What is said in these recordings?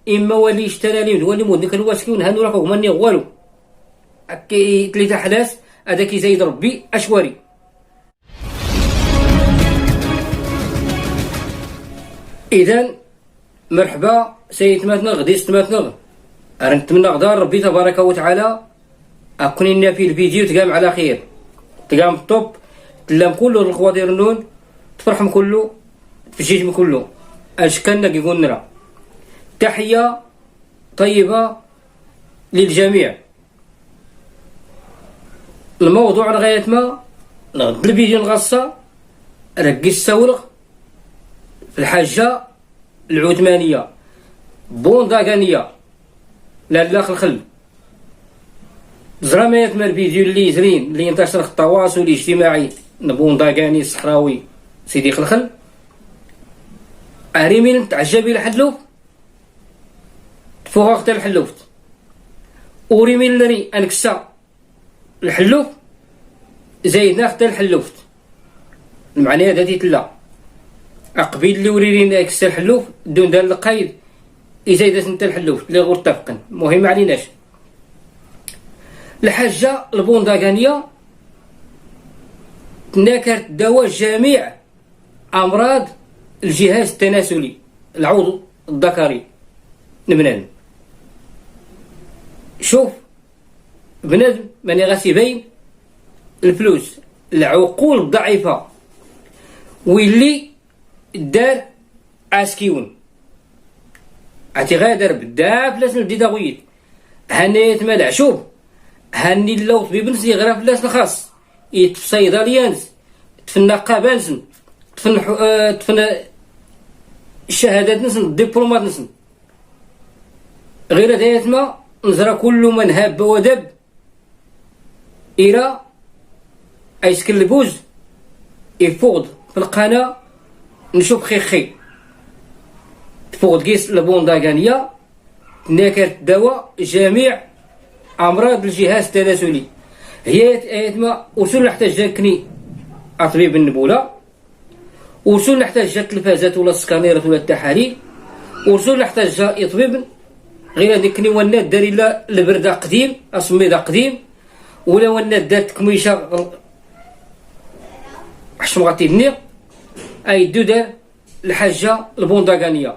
اما ولي اشترى لي ولي مود ديك الواسكي هانو راك هما والو كي ثلاثه حلاس هذا كيزايد ربي اشواري. اذا مرحبا سيداتنا غدي ستماتنا نتمنى غدا ربي تبارك وتعالى اكون لنا في الفيديو تقام على خير تقام الطوب تلام كله الخوادير النون تفرحهم كله تفجيجهم كله اشكالنا كيقول نرى. تحية طيبة للجميع. الموضوع لغاية ما نغد الفيديو نغصة ركز السورغ في الحاجة العثمانية بونداغانية لالا الخل زرامات من الفيديو اللي زرين اللي ينتشر في التواصل الاجتماعي بونداغاني الصحراوي سيدي خلخل اريمين تعجبي الحلوف فوق وقت الحلوفت وريمين لري انكسا الحلوف زايدنا حتى الحلوفت المعنى هذا تيتلا اقبيل اللي وريرين اكسا الحلوف دون دار القيد ازايدت انت الحلوف اللي غير اتفقن مهم عليناش. الحاجة البونداغانية تناكرت دواء جميع امراض الجهاز التناسلي العضو الذكري لبنان. شوف بنادم ماني غاسي باين الفلوس العقول الضعيفة واللي دار اسكيون عتي غادر بدا فلاس الجديد غويت هاني تمالع. شوف هاني لو طبيب نسي غير فلاس الخاص يتف صيدليانس تفن نقابانسن تفن الشهادات نسن الدبلومات نسن غير هذا ما نزرى كل من هاب ودب إلى أيسكن البوز يفوض في القناة نشوف خي تفوض كيس البونداغانية ناكرت دواء جميع أمراض الجهاز التناسلي. هي ما وصول حتى جاكني أطبيب النبولة وصول حتى جات التلفازات ولا السكانيرات ولا التحاليل وصول حتى جا يطبيب غير هذيك ني ونات داري لا البرده قديم اسميده قديم ولا ونات دارت كميشه حشم غتيبني اي دو دار الحاجه البونداغانيه.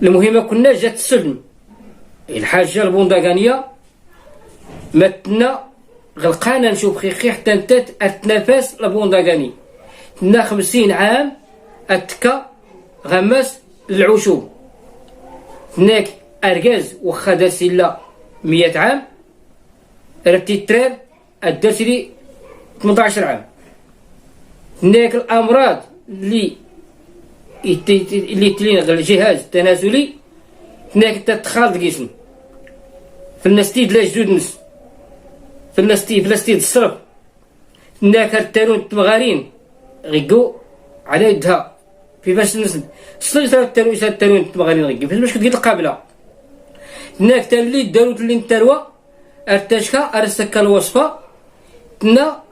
المهمه كنا جات السلم الحاجه البونداغانيه متنا غلقانا نشوف خي حتى انت اتنافس البونداغاني تنا 50 عام اتكا غمس العشوب هناك أرجاز وخا دارسي لا 100 عام ربتي التراب دارسي لي 18 عام. هناك الأمراض اللي تلين الجهاز التناسلي هناك تتخالط الجسم في النستيد لا جدود نس في النستيد الصرف هناك التالون التمغارين غيقو على يدها في باش نسد صير التالون التمغارين غيقو باش كتقول القابله هناك تالي دارو تلي التروى ارتشكا ارسكا الوصفه تنا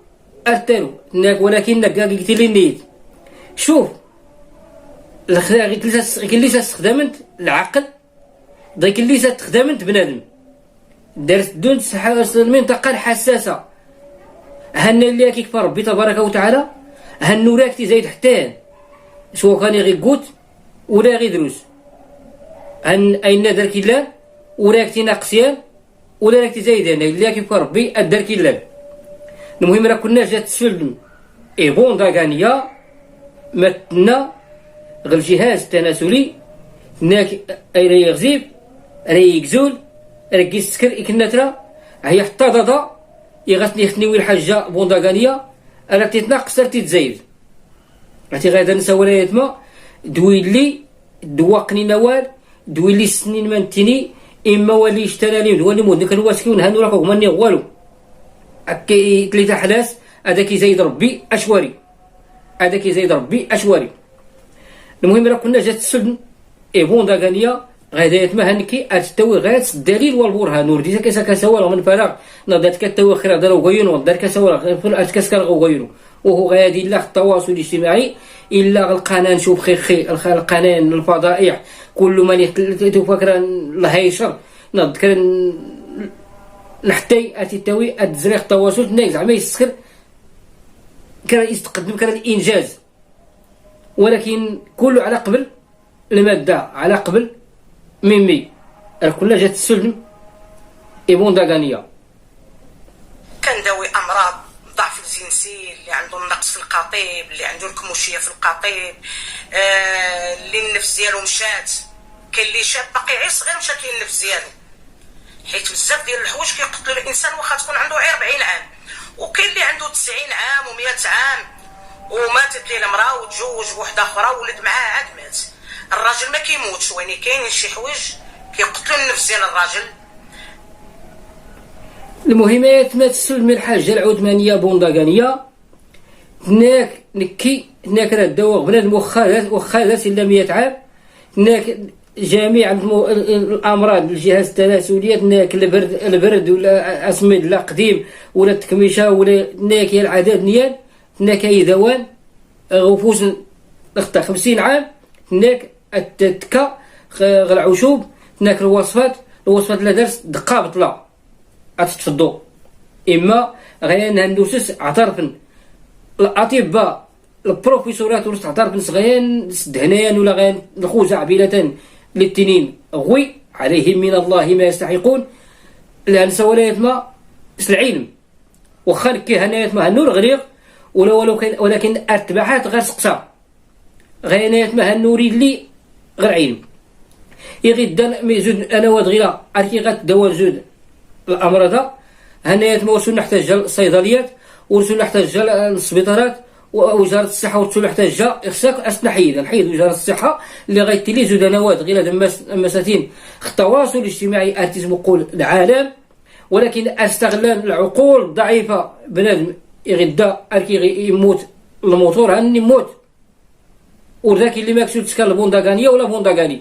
ارتلو هناك ولكن قلت لي نيت. شوف اللي استخدمت العقل ذاك اللي استخدمت بنادم درت دون المنطقه الحساسه هنا اللي كيكفر ربي تبارك وتعالى هنو راكتي زايد حتى سواء كان غير قوت ولا غير دروس هن اين دار كيلان وراكتي ناقصيان ولا راكتي زايد هنا اللي كيكفر ربي الدار كيلان. المهم راه كنا جات تسلم بونداغانية متنا غير الجهاز التناسلي هناك راهي يغزيب راهي يكزول راهي السكر كنا ترى هي حتى ضاضا يغسني خنيوي الحاجه بونداغانية راه تتناقص راه تتزايد عرفتي غادا نساو ما دوي لي دوقني نوال دوي لي السنين منتني اما ولي اشترى لي ولي مود ديك الواسكي هانو راك هما والو هكا ثلاثه حلاس هذا كيزايد ربي اشواري هذا كيزايد ربي اشواري. المهم راه كنا جات السلم بونداغانية غادا ما هنكي اتستوي غاس الدليل والبرهان ورديتا كاسا كسوا من فراغ نضات كتوي خير دارو غيون ودار كسوا اتكسكر غيون وهو غادي لا التواصل الاجتماعي الا غلقانا نشوف خير القناه الفضائح كل من يتفكر الهيشر نذكر نحتي اتيتاوي التزريق التواصل ناك زعما يسكر كان يستقدم كان الانجاز، ولكن كله على قبل الماده، على قبل ميمي كلها جات السلم ايبون داغانيا. كنداوي امراض الضعف الجنسي، اللي عنده النقص في القطيب، اللي عنده الكموشيه في القطيب، اللي النفس ديالو مشات، كاين اللي شاب باقي غير صغير مشات ليه النفس ديالو، حيت بزاف ديال الحوايج كيقتلوا الانسان واخا تكون عنده غير 40 عام، وكاين اللي عنده 90 عام و100 عام وماتت ليه المراه وتزوج بوحده اخرى وولد معاه عاد مات. الراجل ما كيموتش، ويني كاينين شي حوايج كيقتلوا النفس ديال الراجل. المهمات ما تسل من الحاجه العثمانيه بونداغانيه هناك نكي هناك راه داو بنادم واخا الا 100 عام، هناك جميع الامراض الجهاز التناسلي، هناك البرد ولا اسمد لا قديم ولا التكميشه ولا هناك العدد نيال، هناك اي دوان غفوس نخطا 50 عام، هناك التكا العشوب، هناك الوصفات لا درس دقه بطله اتتفضوا اما غير هندوسس اعترفن الاطباء البروفيسورات ورس اعترفن صغيان سدهنيان ولا غير الخوزع بيلة للتنين غوي عليهم من الله ما يستحقون، لان سواليت ما العلم وخا كي هنايات ما هنور غريق ولكن ارتباحات غير سقسا غينايات ما هنوري لي غير علم يغدا ميزود انا وادغيلا اركي غتداول زود الامراض هنايات ما وصلنا نحتاج الصيدليات ورسول نحتاج السبيطارات ووزاره الصحه ورسول نحتاج خصك نحيد وزاره الصحه اللي غيتلي زود نواد غير مساتين التواصل الاجتماعي ارتيزم قول العالم، ولكن استغلال العقول الضعيفه بنادم يغدا اركي يموت الموتور هاني يموت، وذاك اللي ما كسوت تسكن البونداغانيه ولا بونداغاني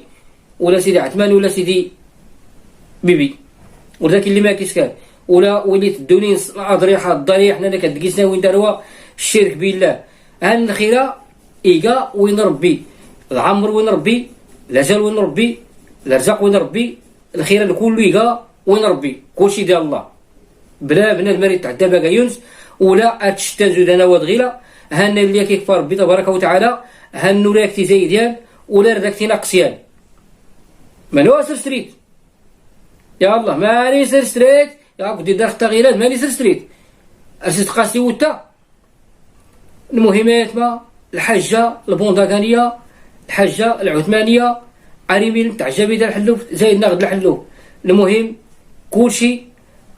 ولا سيدي عثمان ولا سيدي بيبي، وذاك اللي ما كيسكن ولا وليت الدونين الاضريحه الضريح حنا كدقيسنا وين داروا الشرك بالله. هان الخيره ايكا وين ربي، العمر وين ربي، الاجل وين ربي، الارزاق وين ربي، الخيره كله ايكا وين ربي، كلشي ديال الله بلا بنادم يتعدى باكا يونس ولا اتشتا زود انا وادغيلا. هان اللي كيكفر ربي تبارك وتعالى هان نوراكتي زايديان ولا رداكتي ناقصيان مانو ستريت يا الله ماني ستريت يا بدي دار التغييرات ماني ستريت ارسلت قاسي وتا. المهمات ما الحجه البونداغانيه، الحجه العثمانيه، عريمين تاع جبيده الحلوف زايدنا غد الحلوف. المهم كلشي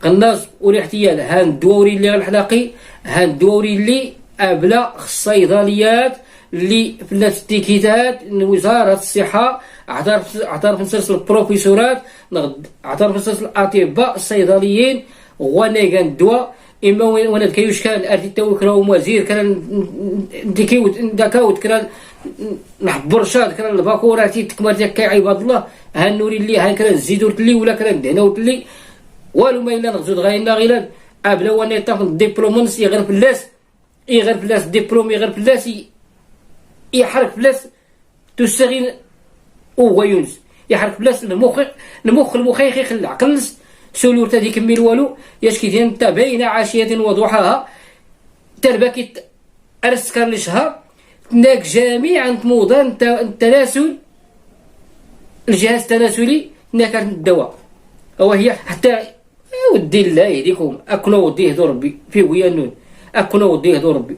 غناز والاحتيال هان الدوري اللي الحلاقي هان الدوري اللي ابلا الصيدليات اللي في التيكيتات وزاره الصحه اعترف نسلسل البروفيسورات اعترف نسلسل الاطباء الصيدليين وانا الدواء اما وانا كيوش كان ارتي تو كراو وزير كان ديكيوت داكاوت كان نحبر شاد كان الباكوراتي تكمرتي كاي عباد الله هنوري اللي هان كان الزيدورت لي ولا كان دهناوت لي والو ما الا نغزود غاينا غير ابلا وانا تاخذ ديبلومونس يغير فلاس ديبلوم يغير فلاس يحرك فلاس تستغل او يونس يحرك بلاص المخ يخلع قلص سولور تادي كمل والو ياش كي انت بين عاشيه وضحاها تربكي ارسكر لشهر هناك جميعا موضان التناسل الجهاز التناسلي هناك الدواء وهي حتى ودي الله يهديكم اكلوا وديه دو ربي في ويانون اكلوا وديه دو ربي.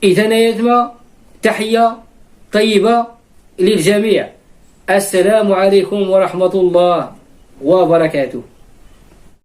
اذا يا تحيه طيبه للجميع. السلام عليكم ورحمة الله وبركاته.